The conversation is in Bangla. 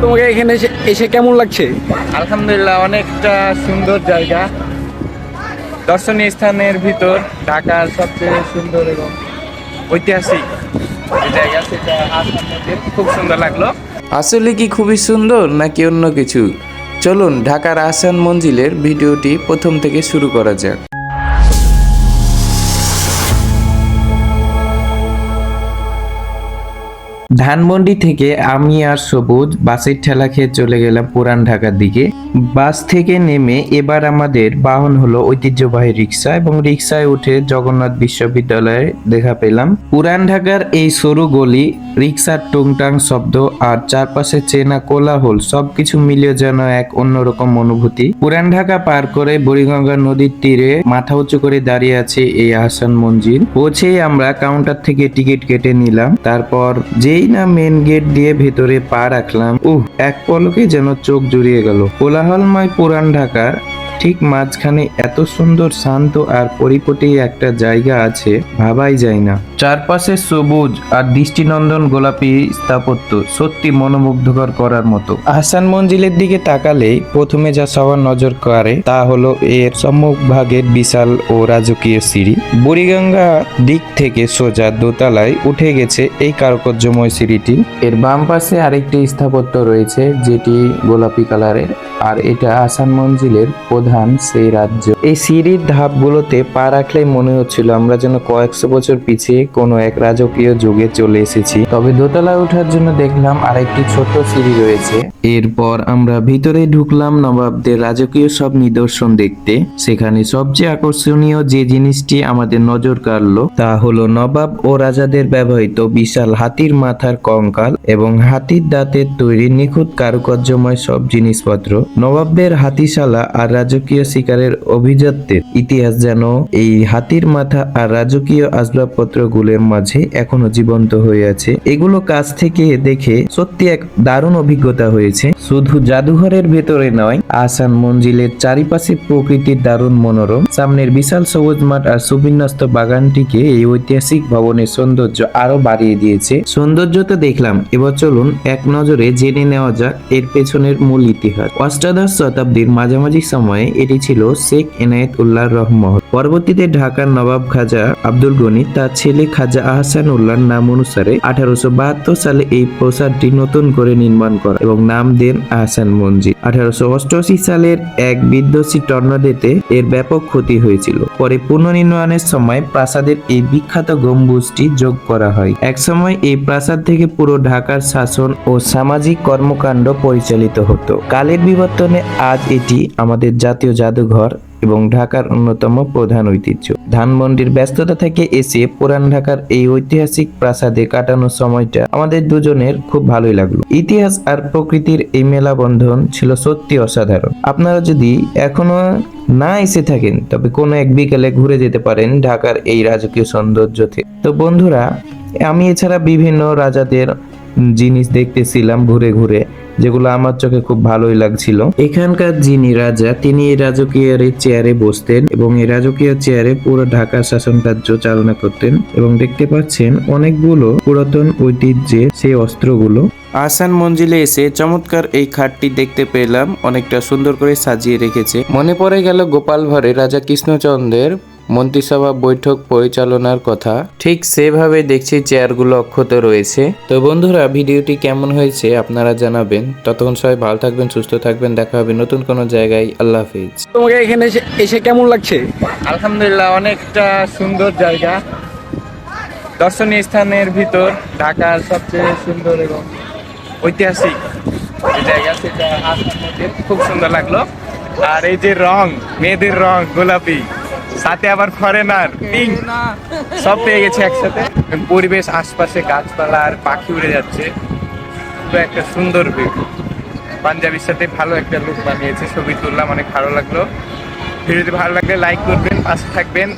তোমাকে এখানে এসে কেমন লাগছে? আলহামদুলিল্লাহ, অনেকটা সুন্দর জায়গা। দর্শনীয় স্থানের ভিতর ঢাকার সবচেয়ে সুন্দর এবং ঐতিহাসিক যে জায়গা, সেটা আসাম মন্দির। খুব সুন্দর লাগলো। আসলে কি খুবই সুন্দর নাকি অন্য কিছু? চলুন ঢাকার আহসান মঞ্জিলের ভিডিওটি প্রথম থেকে শুরু করা যাক। ধানমন্ডি থেকে আমি আর সবুজ বাসের ঠেলা খেয়ে চলে গেলাম পুরান ঢাকার দিকে। বাস থেকে নেমে এবার আমাদের বাহন হলো ঐতিহ্যবাহী রিক্সা, এবং রিক্সায় উঠে জগন্নাথ বিশ্ববিদ্যালয়ে দেখা পেলাম। পুরান ঢাকার এই সরু গলি, রিক্সার টুংটাং শব্দ আর চারপাশে চেনা কোলাহল সবকিছু মিলিয়ে যেন এক অন্যরকম অনুভূতি। পুরান ঢাকা পার করে বুড়িগঙ্গা নদীর তীরে মাথা উঁচু করে দাঁড়িয়ে আছে এই আহসান মঞ্জিল। পৌঁছেই আমরা কাউন্টার থেকে টিকিট কেটে নিলাম। তারপর যেই না মেন গেট দিয়ে ভেতরে পা রাখলাম, এক পলকে যেন চোখ জুড়িয়ে গেল। কোলাহলময় পুরান ঢাকার ঠিক মাঝখানে এত সুন্দর শান্ত আর পরিপাটি একটা জায়গা আছে, ভাবাই যায় না। চারপাশে সবুজ আর দৃষ্টিনন্দন গোলাপি স্থাপত্য সত্যি মনোমুগ্ধকর করার মতো। আহসান মঞ্জিলের দিকে তাকালেই প্রথমে যা সবার নজর কাড়ে তা হলো এর সম্মুখ ভাগের বিশাল ও রাজকীয় সিঁড়ি। বুড়িগঙ্গা দিক থেকে সোজা দোতলায় উঠে গেছে এই কারুকার্যময় সিঁড়িটি। এর বাম পাশে আরেকটি স্থাপত্য রয়েছে যেটি গোলাপি কালারের, আর এটা আহসান মঞ্জিলের প্রধান সেই রাজ্য। এই সিঁড়ির ধাপগুলোতে পা রাখলেই মনে হচ্ছিল আমরা যেন কয়েকশো বছর পিছিয়ে কোনো এক রাজকীয় যুগে চলে এসেছি। তবে দোতলায় ওঠার জন্য দেখলাম আরেকটি ছোট সিঁড়ি রয়েছে। এরপর আমরা ভিতরে ঢুকলাম নবাবদের রাজকীয় সব নিদর্শন দেখতে। সেখানে সবচেয়ে আকর্ষণীয় যে জিনিসটি আমাদের নজর কাড়লো তা হলো নবাব ও রাজাদের ব্যবহৃত বিশাল হাতির মাথার কঙ্কাল এবং হাতির দাঁতের তৈরি নিখুঁত কারুকার্যময় সব জিনিসপত্র। নবাবদের হাতিশালা আর রাজকীয় শিকারের অভিজাত্যের ইতিহাস যেন এই হাতির মাথা আর রাজকীয় আসবাবপত্র গুলোর মাঝে এখনো জীবন্ত হয়ে আছে। এগুলো কাছ থেকে দেখে সত্যি এক দারুণ অভিজ্ঞতা হয়েছে। শুধু জাদুঘরের ভেতরে নয়, আহসান মঞ্জিলের চারিপাশে প্রকৃতির দারুণ মনোরম। সামনের বিশাল সবুজ মাঠ আর সুবিন্যস্ত বাগানটিকে এই ঐতিহাসিক ভবনের সৌন্দর্য আরো বাড়িয়ে দিয়েছে। সৌন্দর্য তো দেখলাম, এবার চলুন এক নজরে জেনে নেওয়া যাক এর পেছনের মূল ইতিহাস। অষ্টাদশ শতাব্দীর মাঝামাঝি সময়ে এটি ছিল শেখ এনায়েত উল্লাহর রহমহল। পরবর্তীতে ঢাকার নবাব খাজা আব্দুল গনি তার ছেলে খাজা আহসান উল্লাহর নাম অনুসারে 1872 সালে এই প্রাসাদটি নতুন করে নির্মাণ করা এবং নাম দেন আহসান মঞ্জিল। 1888 সালের এক বিধ্বংসী টর্নেডোতে এর ব্যাপক ক্ষতি হয়েছিল। পরে পুনর্নির্মাণের সময় প্রাসাদের এই বিখ্যাত গম্বুজটি যোগ করা হয়। একসময় এই প্রাসাদ থেকে পুরো ঢাকার শাসন ও সামাজিক কর্মকাণ্ড পরিচালিত হতো। কালের বিবর্তনে আজ এটি আমাদের জাতীয় জাদুঘর এবং ঢাকার অন্যতম প্রধান ঐতিহ্য। ধানমন্ডির ব্যস্ততা থেকে এসে পুরান ঢাকার এই ঐতিহাসিক প্রাসাদে কাটানোর সময়টা আমাদের দুজনের খুব ভালোই লাগলো। ইতিহাস আর প্রকৃতির এই মেলাবন্ধন ছিল সত্যি অসাধারণ। আপনারা যদি এখনো না এসে থাকেন তবে কোনো এক বিকেলে ঘুরে যেতে পারেন ঢাকার এই রাজকীয় সৌন্দর্যতে। তো বন্ধুরা, আমি এছাড়া বিভিন্ন রাজাদের জিনিস দেখতেছিলাম ঘুরে ঘুরে, যেগুলো আমার চোখে খুব ভালোই লাগছিল। এখানকার যিনি রাজা, তিনি এই রাজকীয় চেয়ারে বসতেন এবং এই রাজকীয় চেয়ারে পুরো ঢাকার শাসন কার্য চালনা করতেন। এবং দেখতে পাচ্ছেন অনেকগুলো পুরাতন ঐতিহ্যের সেই অস্ত্রগুলো। আহসান মঞ্জিলে এসে চমৎকার এই খাটটি দেখতে পেলাম, অনেকটা সুন্দর করে সাজিয়ে রেখেছে। মনে পড়ে গেল গোপাল ভাঁড়ে রাজা কৃষ্ণচন্দ্রের মন্ত্রিসভা বৈঠক পরিচালনার কথা। ঠিক সেভাবে দেখছি চেয়ারগুলো অক্ষত রয়েছে। তো বন্ধুরা, ভিডিওটি কেমন হয়েছে আপনারা জানাবেন। ততক্ষণ সবাই ভালো থাকবেন, সুস্থ থাকবেন। দেখা হবে নতুন কোনো জায়গায়। আল্লাহ হাফিজ। তোমাকে এখানে এসে কেমন লাগছে? আলহামদুলিল্লাহ, অনেকটা সুন্দর জায়গা। দর্শনীয় স্থানের ভিতর ঢাকার সবচেয়ে সুন্দর এবং ঐতিহাসিক যে জায়গা, সেটা আসাম মন্দির। খুব সুন্দর লাগলো। আর এই যে রং, মেয়েদের রং গোলাপি, সাথে আবার ফরেনার পিঙ্ক, সব পেয়ে গেছে একসাথে। পরিবেশ, আশপাশে গাছপালা আর পাখি উড়ে যাচ্ছে, পুরো একটা সুন্দর ভিউ। পাঞ্জাবির সাথে ভালো একটা লুক বানিয়েছে, ছবি তুললাম, অনেক ভালো লাগলো। ভিডিওটি ভালো লাগলে লাইক করবেন, পাশে থাকবেন।